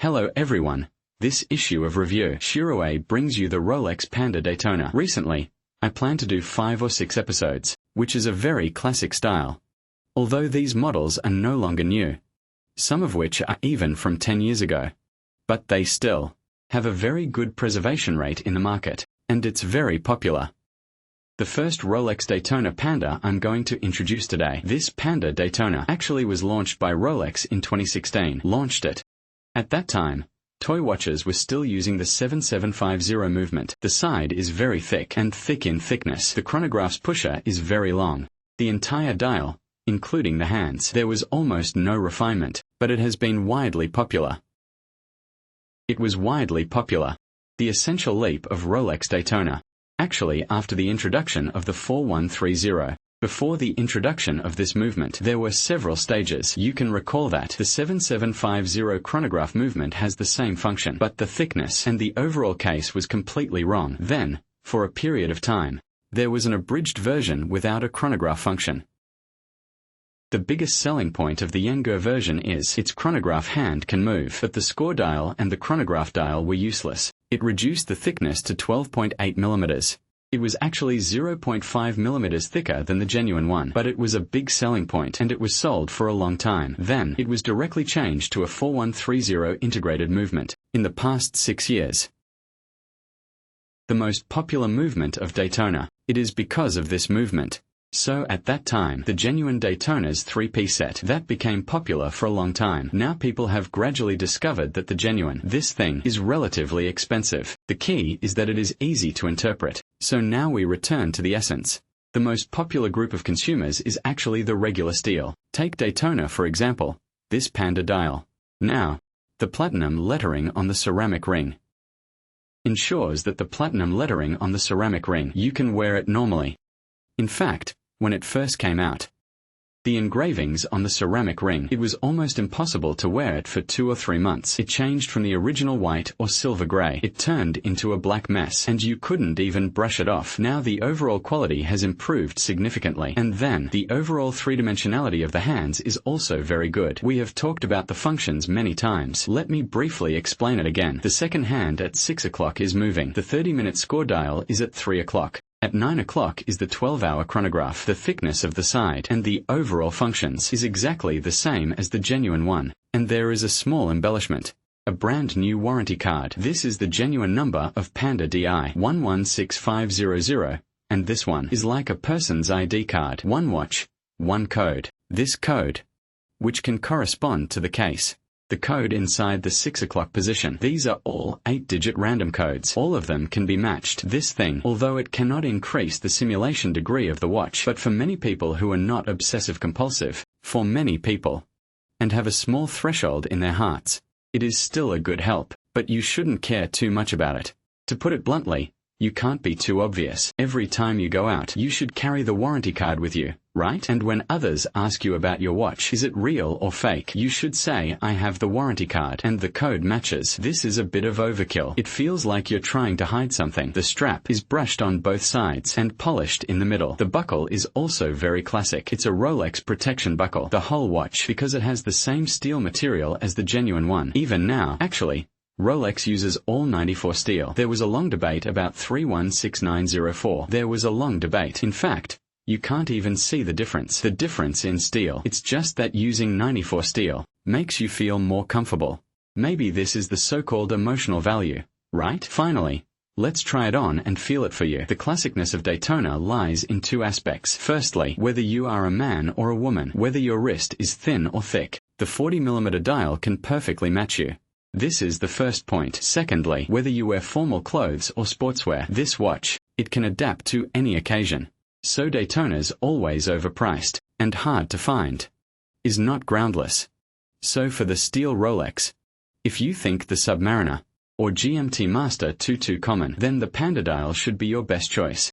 Hello everyone, this issue of Review432 brings you the Rolex Panda Daytona. Recently, I plan to do 5 or 6 episodes, which is a very classic style. Although these models are no longer new, some of which are even from 10 years ago, but they still have a very good preservation rate in the market, and it's very popular. The first Rolex Daytona Panda I'm going to introduce today. This Panda Daytona actually was launched by Rolex in 2016. At that time, toy watches were still using the 7750 movement. The side is very thick and thick in thickness. The chronograph's pusher is very long. The entire dial, including the hands, there was almost no refinement, but it has been widely popular. It was widely popular. The essential leap of Rolex Daytona. Actually, after the introduction of the 4130, before the introduction of this movement, there were several stages. You can recall that the 7750 chronograph movement has the same function, but the thickness and the overall case was completely wrong. Then, for a period of time, there was an abridged version without a chronograph function. The biggest selling point of the younger version is its chronograph hand can move, but the score dial and the chronograph dial were useless. It reduced the thickness to 12.8 mm. It was actually 0.5 mm thicker than the genuine one, but it was a big selling point and it was sold for a long time. Then, it was directly changed to a 4130 integrated movement in the past 6 years. The most popular movement of Daytona. It is because of this movement. So at that time, the genuine Daytona's 3-piece set that became popular for a long time. Now people have gradually discovered that the genuine, this thing, is relatively expensive. The key is that it is easy to interpret. So now we return to the essence. The most popular group of consumers is actually the regular steel. Take Daytona for example, this Panda dial. Now, the platinum lettering on the ceramic ring ensures that the platinum lettering on the ceramic ring, you can wear it normally. In fact, when it first came out, the engravings on the ceramic ring, it was almost impossible to wear it for 2 or 3 months. It changed from the original white or silver gray. It turned into a black mess, and you couldn't even brush it off. Now the overall quality has improved significantly, and then the overall three-dimensionality of the hands is also very good. We have talked about the functions many times. Let me briefly explain it again. The second hand at 6 o'clock is moving. The 30-minute score dial is at 3 o'clock. At 9 o'clock is the 12-hour chronograph. The thickness of the side and the overall functions is exactly the same as the genuine one, and there is a small embellishment. A brand new warranty card. This is the genuine number of Panda DI 116500, and this one is like a person's ID card. One watch, one code. This code, which can correspond to the case. The code inside the 6 o'clock position. These are all 8-digit random codes. All of them can be matched. This thing, although it cannot increase the simulation degree of the watch, but for many people who are not obsessive-compulsive, for many people, and have a small threshold in their hearts, it is still a good help, but you shouldn't care too much about it. To put it bluntly, you can't be too obvious. Every time you go out, you should carry the warranty card with you, right? And when others ask you about your watch, is it real or fake, you should say, I have the warranty card, and the code matches. This is a bit of overkill. It feels like you're trying to hide something. The strap is brushed on both sides and polished in the middle. The buckle is also very classic. It's a Rolex protection buckle. The whole watch, because it has the same steel material as the genuine one. Even now, actually, Rolex uses all 94 steel. There was a long debate about 316904. There was a long debate. In fact, you can't even see the difference. The difference in steel. It's just that using 94 steel makes you feel more comfortable. Maybe this is the so-called emotional value, right? Finally, let's try it on and feel it for you. The classicness of Daytona lies in 2 aspects. Firstly, whether you are a man or a woman, whether your wrist is thin or thick, the 40mm dial can perfectly match you. This is the first point. Secondly, whether you wear formal clothes or sportswear, this watch, it can adapt to any occasion. So Daytona's always overpriced and hard to find is not groundless. So for the steel Rolex, if you think the Submariner or GMT Master 22 common, then the Panda dial should be your best choice.